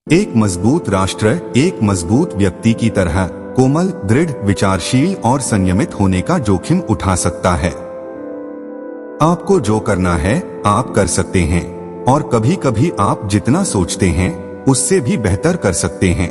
एक मजबूत राष्ट्र एक मजबूत व्यक्ति की तरह कोमल, दृढ़, विचारशील और संयमित होने का जोखिम उठा सकता है। आपको जो करना है आप कर सकते हैं और कभी कभी आप जितना सोचते हैं उससे भी बेहतर कर सकते हैं।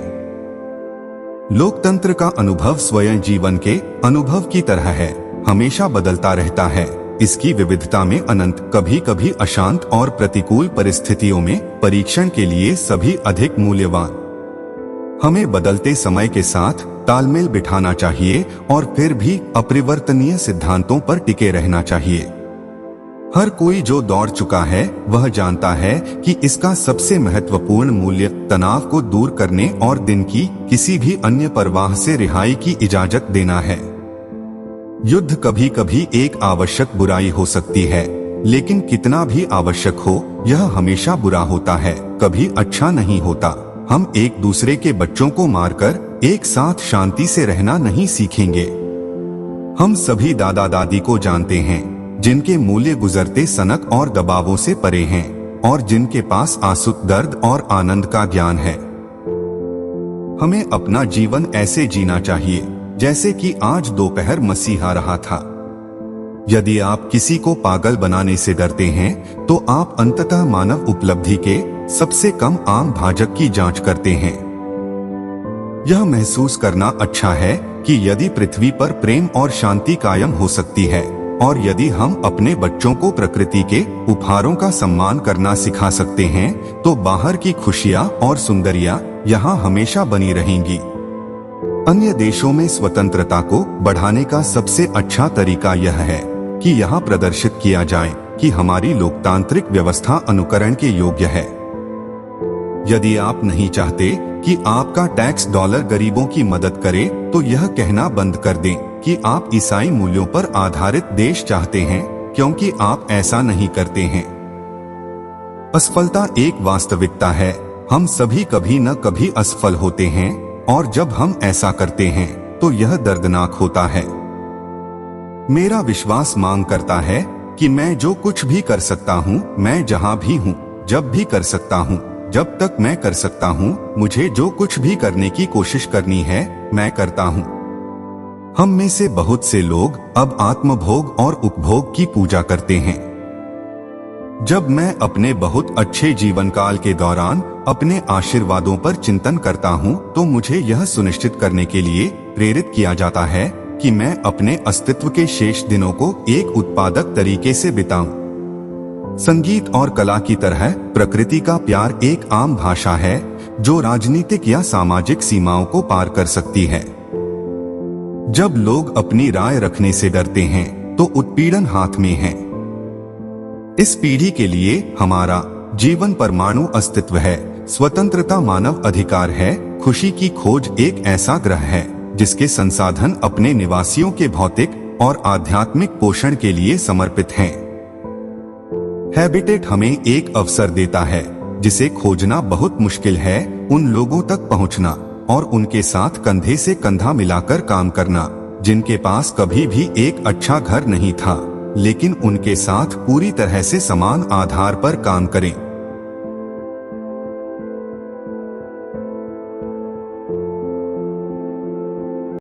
लोकतंत्र का अनुभव स्वयं जीवन के अनुभव की तरह है, हमेशा बदलता रहता है। इसकी विविधता में अनंत, कभी कभी अशांत और प्रतिकूल परिस्थितियों में परीक्षण के लिए सभी अधिक मूल्यवान। हमें बदलते समय के साथ तालमेल बिठाना चाहिए और फिर भी अपरिवर्तनीय सिद्धांतों पर टिके रहना चाहिए। हर कोई जो दौड़ चुका है वह जानता है कि इसका सबसे महत्वपूर्ण मूल्य तनाव को दूर करने और दिन की किसी भी अन्य परवाह से रिहाई की इजाजत देना है। युद्ध कभी कभी एक आवश्यक बुराई हो सकती है, लेकिन कितना भी आवश्यक हो यह हमेशा बुरा होता है, कभी अच्छा नहीं होता। हम एक दूसरे के बच्चों को मारकर एक साथ शांति से रहना नहीं सीखेंगे। हम सभी दादा दादी को जानते हैं जिनके मूल्य गुजरते सनक और दबावों से परे हैं और जिनके पास आंसू, दर्द और आनंद का ज्ञान है। हमें अपना जीवन ऐसे जीना चाहिए जैसे कि आज दोपहर मसीह आ रहा था। यदि आप किसी को पागल बनाने से डरते हैं तो आप अंततः मानव उपलब्धि के सबसे कम आम भाजक की जांच करते हैं। यह महसूस करना अच्छा है कि यदि पृथ्वी पर प्रेम और शांति कायम हो सकती है और यदि हम अपने बच्चों को प्रकृति के उपहारों का सम्मान करना सिखा सकते हैं तो बाहर की खुशियां और सुंदरियां यहाँ हमेशा बनी रहेंगी। अन्य देशों में स्वतंत्रता को बढ़ाने का सबसे अच्छा तरीका यह है कि यहाँ प्रदर्शित किया जाए कि हमारी लोकतांत्रिक व्यवस्था अनुकरण के योग्य है। यदि आप नहीं चाहते कि आपका टैक्स डॉलर गरीबों की मदद करे तो यह कहना बंद कर दें कि आप ईसाई मूल्यों पर आधारित देश चाहते हैं, क्योंकि आप ऐसा नहीं करते हैं। असफलता एक वास्तविकता है, हम सभी कभी न कभी असफल होते हैं और जब हम ऐसा करते हैं तो यह दर्दनाक होता है। मेरा विश्वास मांग करता है कि मैं जो कुछ भी कर सकता हूँ, मैं जहाँ भी हूँ, जब भी कर सकता हूँ, जब तक मैं कर सकता हूँ, मुझे जो कुछ भी करने की कोशिश करनी है मैं करता हूँ। हम में से बहुत से लोग अब आत्मभोग और उपभोग की पूजा करते हैं। जब मैं अपने बहुत अच्छे जीवन काल के दौरान अपने आशीर्वादों पर चिंतन करता हूँ तो मुझे यह सुनिश्चित करने के लिए प्रेरित किया जाता है कि मैं अपने अस्तित्व के शेष दिनों को एक उत्पादक तरीके से बिताऊं। संगीत और कला की तरह प्रकृति का प्यार एक आम भाषा है जो राजनीतिक या सामाजिक सीमाओं को पार कर सकती है। जब लोग अपनी राय रखने से डरते हैं तो उत्पीड़न हाथ में है। इस पीढ़ी के लिए हमारा जीवन परमाणु अस्तित्व है, स्वतंत्रता मानव अधिकार है, खुशी की खोज एक ऐसा ग्रह है जिसके संसाधन अपने निवासियों के भौतिक और आध्यात्मिक पोषण के लिए समर्पित हैं। हैबिटेट हमें एक अवसर देता है जिसे खोजना बहुत मुश्किल है, उन लोगों तक पहुंचना और उनके साथ कंधे से कंधा मिलाकर काम करना जिनके पास कभी भी एक अच्छा घर नहीं था, लेकिन उनके साथ पूरी तरह से समान आधार पर काम करें।